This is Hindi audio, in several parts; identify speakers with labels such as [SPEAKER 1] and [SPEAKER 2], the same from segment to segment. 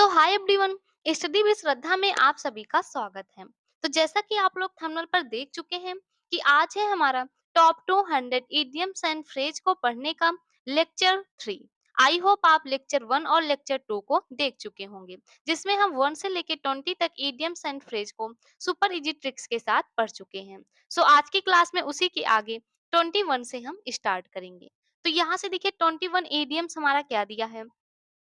[SPEAKER 1] So hi everyone. Study with Shraddha में आप सभी का स्वागत है। तो जैसा कि आप लोग थंबनेल पर देख चुके हैं कि आज है हमारा टॉप 200 इडियम्स एंड फ्रेज को पढ़ने का लेक्चर 3। आई होप आप लेक्चर 1 और लेक्चर 2 को देख चुके होंगे, जिसमें हम 1 से लेकर 20 तक इडियम्स एंड फ्रेज को सुपर इजी ट्रिक्स के साथ पढ़ चुके हैं। सो आज की क्लास में उसी के आगे 21 से हम स्टार्ट करेंगे। तो यहाँ से देखिए 21 इडियम्स हमारा क्या दिया है।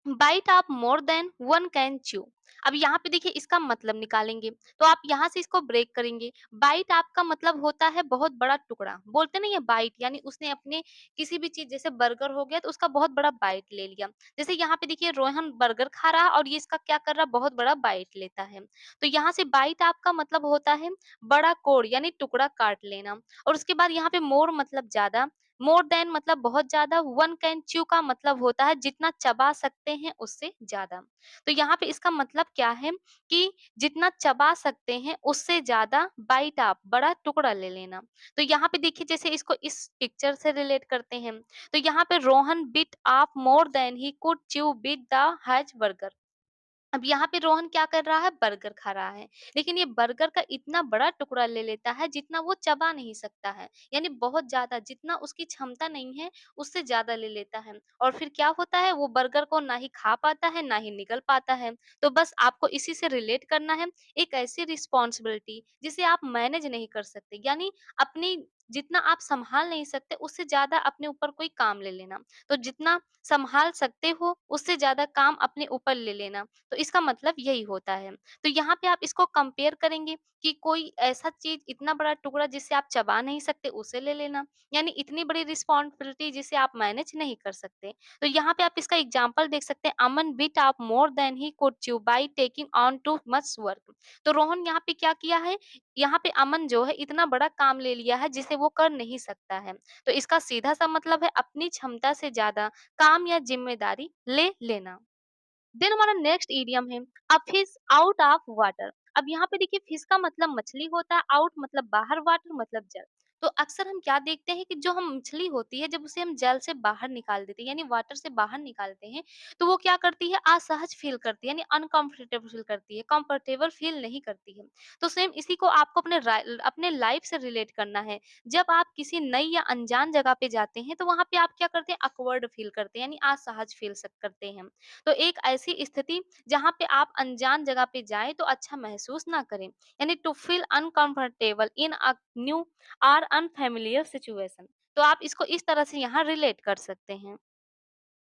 [SPEAKER 1] बाइट आप more then one can chew. अब यहाँ पे देखिए इसका मतलब निकालेंगे, तो आप यहाँ से इसको ब्रेक करेंगे। बाइट आपका मतलब होता है बहुत बड़ा टुकड़ा, बोलते नहीं है बाइट, यानी उसने अपने किसी भी चीज जैसे बर्गर हो गया तो उसका बहुत बड़ा बाइट ले लिया। जैसे यहाँ पे देखिए रोहन बर्गर खा रहा है और ये इसका क्या कर रहा है, बहुत बड़ा बाइट लेता है। तो यहाँ से बाइट आपका मतलब होता है बड़ा कोड़ यानी टुकड़ा काट लेना। और उसके बाद यहाँ पे मोर मतलब ज्यादा, मोर देन मतलब बहुत ज्यादा, वन कैन च्यू का मतलब होता है जितना चबा सकते हैं उससे ज्यादा। तो यहाँ पे इसका मतलब क्या है कि जितना चबा सकते हैं उससे ज्यादा बाइट आप बड़ा टुकड़ा ले लेना। तो यहाँ पे देखिए जैसे इसको इस पिक्चर से रिलेट करते हैं, तो यहाँ पे Rohan bit off more than he could chew bit the has burger. अब यहाँ पे रोहन क्या कर रहा है, बर्गर खा रहा है, लेकिन ये बर्गर का इतना बड़ा टुकड़ा ले लेता है जितना वो चबा नहीं सकता है, यानी बहुत ज्यादा, जितना उसकी क्षमता नहीं है उससे ज्यादा ले लेता है। और फिर क्या होता है, वो बर्गर को ना ही खा पाता है ना ही निगल पाता है। तो बस आपको इसी से रिलेट करना है, एक ऐसी रिस्पॉन्सिबिलिटी जिसे आप मैनेज नहीं कर सकते, यानी अपनी जितना आप संभाल नहीं सकते उससे ज्यादा अपने ऊपर कोई काम ले लेना। तो जितना संभाल सकते हो उससे ज्यादा काम अपने ऊपर ले लेना। तो इसका मतलब यही होता है। तो यहाँ पे आप इसको कंपेयर करेंगे कि कोई ऐसा चीज, इतना बड़ा टुकड़ा जिसे आप चबा नहीं सकते उसे ले लेना, यानी इतनी बड़ी रिस्पॉन्सिबिलिटी जिसे आप मैनेज नहीं कर सकते। तो यहाँ पे आप इसका एग्जांपल देख सकते हैं, अमन बिट आप more than he could chew by taking on too much work. तो रोहन यहाँ पे क्या किया है, यहाँ पे अमन जो है इतना बड़ा काम ले लिया है जिसे वो कर नहीं सकता है। तो इसका सीधा सा मतलब है अपनी क्षमता से ज्यादा काम या जिम्मेदारी ले लेना। देन हमारा नेक्स्ट इडियम है a fish out of water. अब यहाँ पे देखिए फिश का मतलब मछली होता है, आउट मतलब बाहर, वाटर मतलब जल। तो अक्सर हम क्या देखते हैं कि जो हम मछली होती है जब उसे हम जल से बाहर निकाल देते हैं यानी वाटर से बाहर निकालते हैं, तो वो क्या करती है, असहज फील करती है, यानी अनकंफर्टेबल फील करती है, कंफर्टेबल फील नहीं करती है। तो सेम इसी को आपको अपने लाइफ से रिलेट करना है। जब आप किसी नई या अनजान जगह पे जाते हैं तो वहां पे आप क्या करते हैं, अकवर्ड फील करते हैं, यानी असहज फील करते हैं। तो एक ऐसी स्थिति जहाँ पे आप अनजान जगह पे जाएँ तो अच्छा महसूस ना करें, यानी to feel uncomfortable in a new और अनफैमिलियर सिचुएशन। तो आप इसको इस तरह से यहाँ रिलेट कर सकते हैं।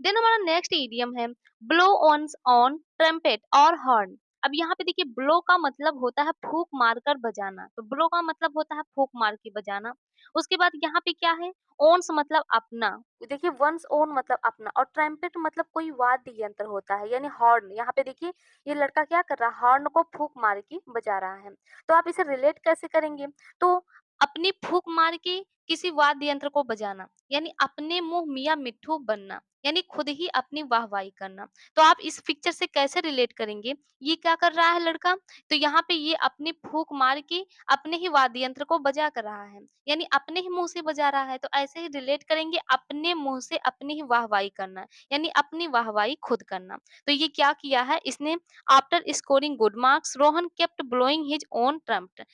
[SPEAKER 1] देन हमारा नेक्स्ट इडियम है ब्लो ऑन्स ऑन ट्रम्पेट और हॉर्न। अब यहाँ पे देखिए ब्लो का मतलब होता है फूंक मारकर बजाना, तो ब्लो का मतलब होता है फूंक मार के बजाना। उसके बाद यहाँ पे क्या है, ओन्स मतलब अपना, देखिए वंस ओन मतलब अपना, और ट्रम्पेट मतलब कोई वाद्य यंत्र होता है, यानी हॉर्न। यहाँ पे देखिए ये लड़का क्या कर रहा है, हॉर्न को फूंक मार के बजा रहा है। तो आप इसे रिलेट कैसे करेंगे, तो अपनी फूंक मार के किसी वाद्य यंत्र को बजाना, यानी अपने मुंह मियाँ मिट्ठू बनना, यानी खुद ही अपनी वाहवाही करना। तो आप इस पिक्चर से कैसे रिलेट करेंगे, ये क्या कर रहा है लड़का, तो यहाँ पे ये अपनी फूंक मार के अपने ही वाद्य यंत्र को बजा कर रहा है, यानी अपने ही मुंह से बजा रहा है। तो ऐसे ही रिलेट करेंगे, अपने मुंह से अपनी ही वाहवाही करना, यानी अपनी वाहवाही खुद करना। तो ये क्या किया है इसने, after scoring good marks Rohan kept blowing his own Trump,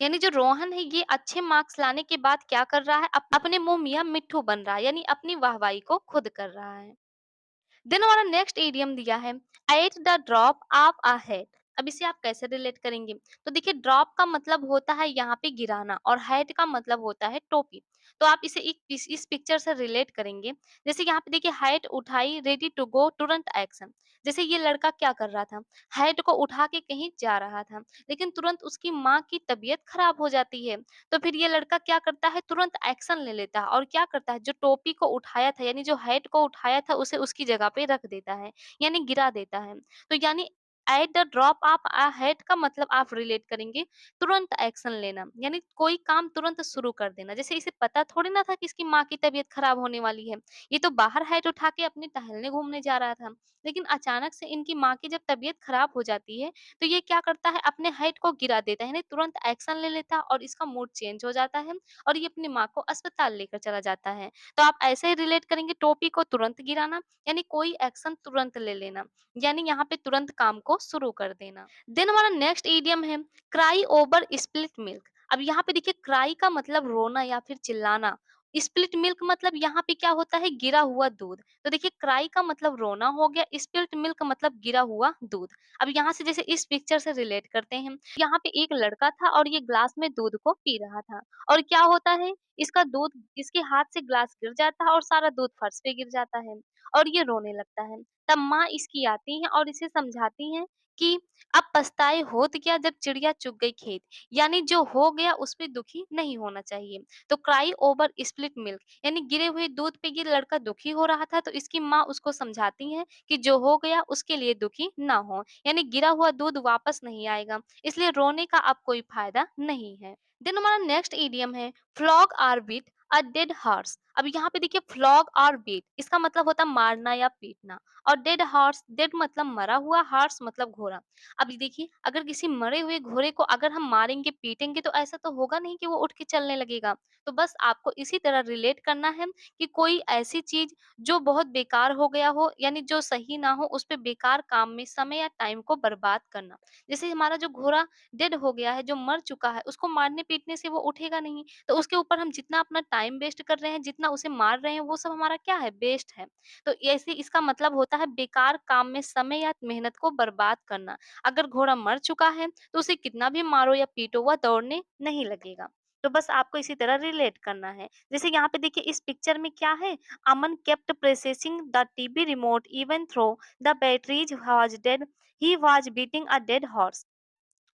[SPEAKER 1] यानी जो रोहन है ये अच्छे मार्क्स लाने के बाद क्या कर रहा है, अपने मुंह मियाँ मिट्ठू बन रहा है, यानी अपनी वाहवाही को खुद कर रहा है। देन हमारा नेक्स्ट इडियम दिया है at the drop of a head. अब इसे आप कैसे रिलेट करेंगे, तो देखिए ड्रॉप का मतलब होता है यहाँ पे गिराना और हेड का मतलब होता है टोपी। तो आप इसे इस पिक्चर से रिलेट करेंगे। जैसे यहाँ पे देखिए हेड उठाई, रेडी टू गो, तुरंत एक्शन। जैसे ये लड़का क्या कर रहा था, हेड को उठा के कहीं जा रहा था, लेकिन तुरंत उसकी माँ की तबीयत खराब हो जाती है। तो फिर ये लड़का क्या करता है, तुरंत एक्शन ले लेता है और क्या करता है, जो टोपी को उठाया था यानी जो हेड को उठाया था उसे उसकी जगह पे रख देता है, यानी गिरा देता है। तो यानी at the drop of a hat का मतलब आप रिलेट करेंगे तुरंत एक्शन लेना, यानी कोई काम तुरंत शुरू कर देना। जैसे इसे पता थोड़ी ना था कि इसकी माँ की तबीयत खराब होने वाली है। ये तो बाहर हैट उठा के अपने टहलने घूमने जा रहा था। लेकिन अचानक से इनकी माँ की जब तबीयत खराब हो जाती है, तो ये क्या करता है अपने हैट को गिरा देता है, यानी तुरंत एक्शन ले लेता है और इसका मूड चेंज हो जाता है और ये अपनी माँ को अस्पताल लेकर चला जाता है। तो आप ऐसे ही रिलेट करेंगे टोपी को तुरंत गिराना, यानी कोई एक्शन तुरंत ले लेना, यानी यहाँ पे तुरंत काम को शुरू कर देना। देन हमारा नेक्स्ट इडियम है क्राई ओवर स्प्लिट मिल्क। अब यहाँ पे देखिए क्राई का मतलब रोना या फिर चिल्लाना, स्प्लिट मिल्क मतलब यहाँ पे क्या होता है गिरा हुआ दूध। तो देखिए क्राई का मतलब रोना हो गया, स्पिल्ट मिल्क मतलब गिरा हुआ दूध। अब यहाँ से जैसे इस पिक्चर से रिलेट करते हैं, यहाँ पे एक लड़का था और ये ग्लास में दूध को पी रहा था और क्या होता है इसका दूध इसके हाथ से ग्लास गिर जाता है और सारा दूध फर्श पे गिर जाता है और ये रोने लगता है। तब माँ इसकी आती हैं और इसे समझाती हैं कि अब पछताए होत क्या जब चिड़िया चुग गई खेत, यानी जो हो गया उस पे दुखी नहीं होना चाहिए। तो क्राई ओवर स्प्लिट मिल्क, यानी गिरे हुए दूध पे ये लड़का दुखी हो रहा था, तो इसकी माँ उसको समझाती हैं कि जो हो गया उसके लिए दुखी ना हो, यानी गिरा हुआ दूध वापस नहीं आएगा, इसलिए रोने का अब कोई फायदा नहीं है। देन हमारा नेक्स्ट इडियम है flog or beat a dead horse. अब यहाँ पे देखिए फ्लॉग और बीट इसका मतलब होता है मारना या पीटना और डेड हॉर्स, डेड मतलब मरा हुआ, हॉर्स मतलब घोड़ा। अब ये देखिए अगर किसी मरे हुए घोड़े को अगर हम मारेंगे पीटेंगे तो ऐसा तो होगा नहीं कि वो उठ के चलने लगेगा। तो बस आपको इसी तरह रिलेट करना है कि कोई ऐसी चीज जो बहुत बेकार हो गया हो, यानी जो सही ना हो, उस पे बेकार काम में समय या टाइम को बर्बाद करना। जैसे हमारा जो घोड़ा डेड हो गया है, जो मर चुका है, उसको मारने पीटने से वो उठेगा नहीं, तो उसके ऊपर हम जितना अपना टाइम वेस्ट कर रहे हैं, जितना उसे मार रहे हैं, वो सब हमारा क्या है, वेस्ट है। तो ऐसे इसका मतलब होता है बेकार काम में समय या मेहनत को बर्बाद करना। अगर घोड़ा मर चुका है, तो उसे कितना भी मारो या पीटो, वह दौड़ने नहीं लगेगा। तो बस आपको इसी तरह रिलेट करना है। जैसे यहाँ पे देखिए इस पिक्चर में क्या है, Aman kept pressing the TV remote even though the batteries was dead, he was beating a dead horse.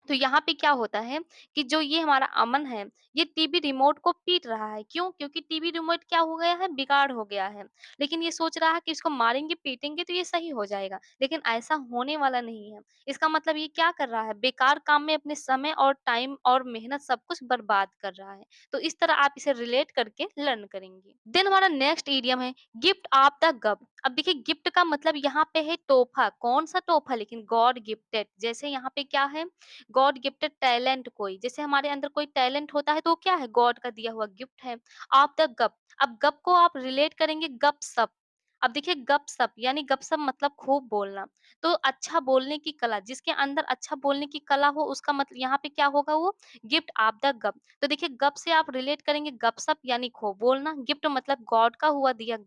[SPEAKER 1] तो यहाँ पे क्या होता है कि जो ये हमारा अमन है, ये टीवी रिमोट को पीट रहा है। क्यों? क्योंकि टीवी रिमोट क्या हो गया है? बिगाड़ हो गया है। लेकिन ये सोच रहा है कि इसको मारेंगे, पीटेंगे तो ये सही हो जाएगा। लेकिन ऐसा होने वाला नहीं है। इसका मतलब ये क्या कर रहा है? बेकार काम में अपने समय और टाइम और मेहनत सब कुछ बर्बाद कर रहा है। तो इस तरह आप इसे रिलेट करके लर्न करेंगे। देन हमारा नेक्स्ट इडियम है गिफ्ट ऑफ द गब। अब देखिए गिफ्ट का मतलब यहाँ पे है तोहफा। कौन सा तोहफा? लेकिन गॉड गिफ्टेड। जैसे यहाँ पे क्या है, गॉड गिफ्टेड टैलेंट, कोई जैसे हमारे अंदर कोई टैलेंट होता है तो वो क्या है, गॉड का दिया हुआ गिफ्ट है। ऑफ द गप, अब गप को आप रिलेट करेंगे गप सप। अब देखिए गप सप यानी गप सप मतलब खूब बोलना, तो अच्छा बोलने की कला, जिसके अंदर अच्छा बोलने की कला हो उसका मतलब यहाँ पे क्या होगा, वो गिफ्ट ऑफ द गप। तो देखिए गप से आप रिलेट करेंगे गप सप यानी खूब बोलना, गिफ्ट मतलब गॉड का हुआ दिया,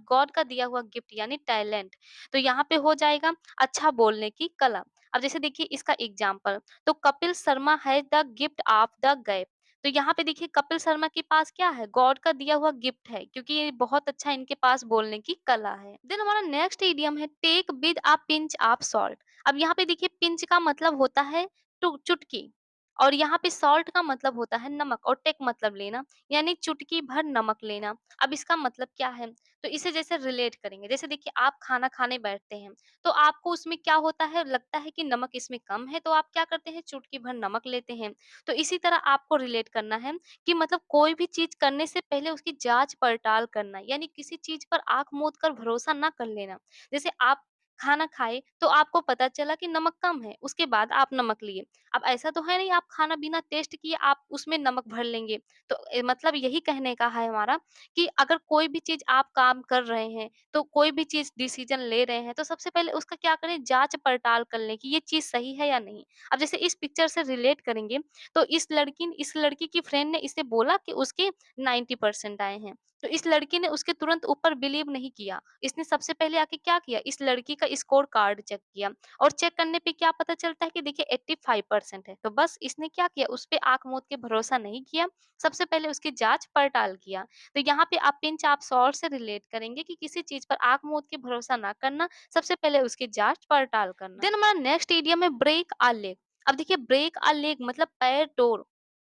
[SPEAKER 1] गॉड का दिया हुआ गिफ्ट यानी टैलेंट। तो यहाँ पे हो जाएगा अच्छा बोलने की कला। अब जैसे देखिए इसका एग्जाम्पल, तो Kapil Sharma has the gift of the gap. तो यहाँ पे देखिए कपिल शर्मा के पास क्या है, गॉड का दिया हुआ गिफ्ट है, क्योंकि ये बहुत अच्छा इनके पास बोलने की कला है। देन हमारा नेक्स्ट इडियम है take with a pinch of salt. अब यहाँ पे देखिए पिंच का मतलब होता है चुटकी, और यहाँ पे सॉल्ट का मतलब होता है नमक, और टेक मतलब लेना, यानी चुटकी भर नमक लेना। अब इसका मतलब क्या है, तो इसे जैसे रिलेट करेंगे, जैसे देखिए आप खाना खाने बैठते हैं, तो आपको उसमें क्या होता है, लगता है कि नमक इसमें कम है, तो आप क्या करते हैं, चुटकी भर नमक लेते हैं। तो इसी तरह आपको रिलेट करना है कि मतलब कोई भी चीज़ करने से पहले उसकी जाँच-पड़ताल करना, यानी किसी चीज़ पर आँख मूंद कर भरोसा ना कर लेना। जैसे आप खाना खाए, तो आपको पता चला कि नमक कम है, उसके बाद आप नमक लिए। अब ऐसा तो है नहीं आप खाना बिना टेस्ट किए आप उसमें नमक भर लेंगे। तो मतलब यही कहने का है हमारा कि अगर कोई भी चीज़ आप काम कर रहे हैं, तो कोई भी चीज़ डिसीज़न ले रहे हैं, तो सबसे पहले उसका क्या करें, जाँच-पड़ताल कर लें कि ये चीज़ सही है या नहीं। अब जैसे इस पिक्चर से रिलेट करेंगे, तो इस लड़की की फ्रेंड ने इसे बोला कि उसके 90% आए हैं। तो इस लड़की ने उसके तुरंत ऊपर बिलीव नहीं किया। इसने सबसे पहले आके क्या किया, इस लड़की का स्कोर कार्ड चेक किया, और चेक करने पे क्या पता चलता है कि देखिए 85% है। तो बस इसने क्या किया, उस पे आँख मूंद के भरोसा नहीं किया, सबसे पहले उसकी जाँच-पड़ताल किया। तो यहाँ पे आप पिंच ऑफ सॉल्ट से रिलेट करेंगे कि किसी चीज़ पर आँख मूंद के भरोसा ना करना, सबसे पहले उसकी जाँच-पड़ताल करना। देन हमारा नेक्स्ट इडियम है ब्रेक अ लेग। अब देखिए ब्रेक अ लेग मतलब पैर तोड़,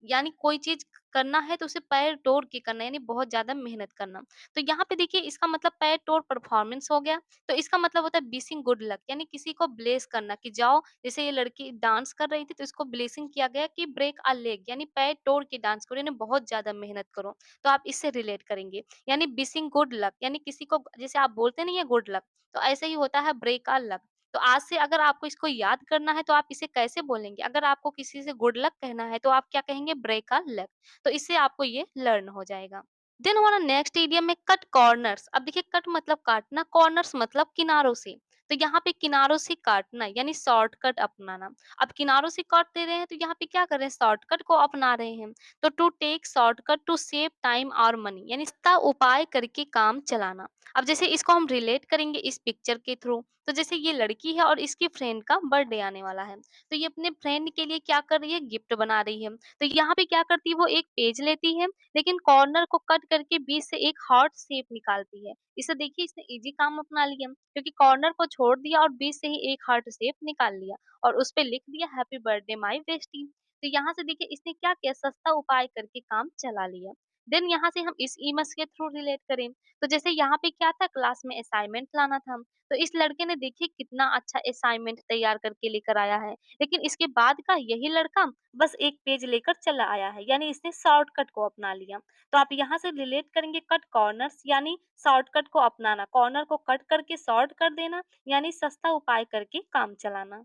[SPEAKER 1] यानी कोई चीज़ करना है तो उसे पैर तोड़ के करना है, यानी बहुत ज़्यादा मेहनत करना। तो यहाँ पे देखिए इसका मतलब पैर तोड़ परफॉर्मेंस हो गया। तो इसका मतलब होता है विशिंग गुड लक, यानी किसी को ब्लेस करना कि जाओ, जैसे ये लड़की डांस कर रही थी तो इसको ब्लेसिंग किया गया कि ब्रेक अ लेग, यानी पैर तोड़ के डांस करो, यानी बहुत ज़्यादा मेहनत करो। तो आप इससे रिलेट करेंगे। यानी विशिंग गुड लक, यानी किसी को जैसे आप बोलते नहीं है गुड लक, तो ऐसे ही होता है ब्रेक अ लक। तो आज से अगर आपको इसको याद करना है तो आप इसे कैसे बोलेंगे? अगर आपको किसी से गुड लक कहना है तो आप क्या कहेंगे? Break a leg. तो इससे आपको ये लर्न हो जाएगा। देन हमारा नेक्स्ट इडियम है कट कॉर्नर्स। अब देखिए कट मतलब काटना, कॉर्नर्स मतलब किनारों से। तो यहाँ पे किनारों से काटना यानी शॉर्टकट अपनाना। अब किनारों से काट दे रहे हैं तो यहाँ पे क्या कर रहे हैं? शॉर्टकट को अपना रहे हैं। तो to take shortcut to save time और मनी, यानी इसका उपाय करके काम चलाना। अब जैसे इसको हम रिलेट करेंगे इस पिक्चर के थ्रू, तो जैसे ये लड़की है और इसकी फ्रेंड का बर्थडे आने वाला है। तो ये अपने फ्रेंड के लिए क्या कर रही है? गिफ्ट बना रही है। तो यहाँ पे क्या करती है? वो एक पेज लेती है, लेकिन कॉर्नर को कट करके बीच से एक हार्ट शेप निकालती है। इसे देखिए इसने इजी काम अपना लिया, क्योंकि कॉर्नर को छोड़ दिया और बीच से ही एक हार्ट शेप निकाल लिया और उस पे लिख दिया हैप्पी बर्थडे माय बेस्टी। तो यहाँ से देखिए इसने क्या किया? सस्ता उपाय करके काम चला लिया। देन यहाँ से हम इस इमेज के थ्रू रिलेट करें, तो जैसे यहाँ पे क्या था? क्लास में असाइनमेंट लाना था। तो इस लड़के ने देखिए कितना अच्छा असाइनमेंट तैयार करके लेकर आया है। लेकिन इसके बाद का यही लड़का बस एक पेज लेकर चला आया है, यानी इसने शॉर्टकट को अपना लिया। तो आप यहाँ से रिलेट करेंगे कट कॉर्नर्स यानी शॉर्टकट को अपनाना, कॉर्नर को कट करके शॉर्ट कर देना, यानी सस्ता उपाय करके काम चलाना।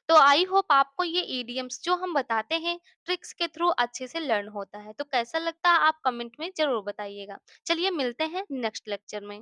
[SPEAKER 1] तो आई होप आपको ये इडियम्स जो हम बताते हैं ट्रिक्स के थ्रू अच्छे से लर्न होता है। तो कैसा लगता है आप कमेंट में ज़रूर बताइएगा। चलिए मिलते हैं नेक्स्ट लेक्चर में।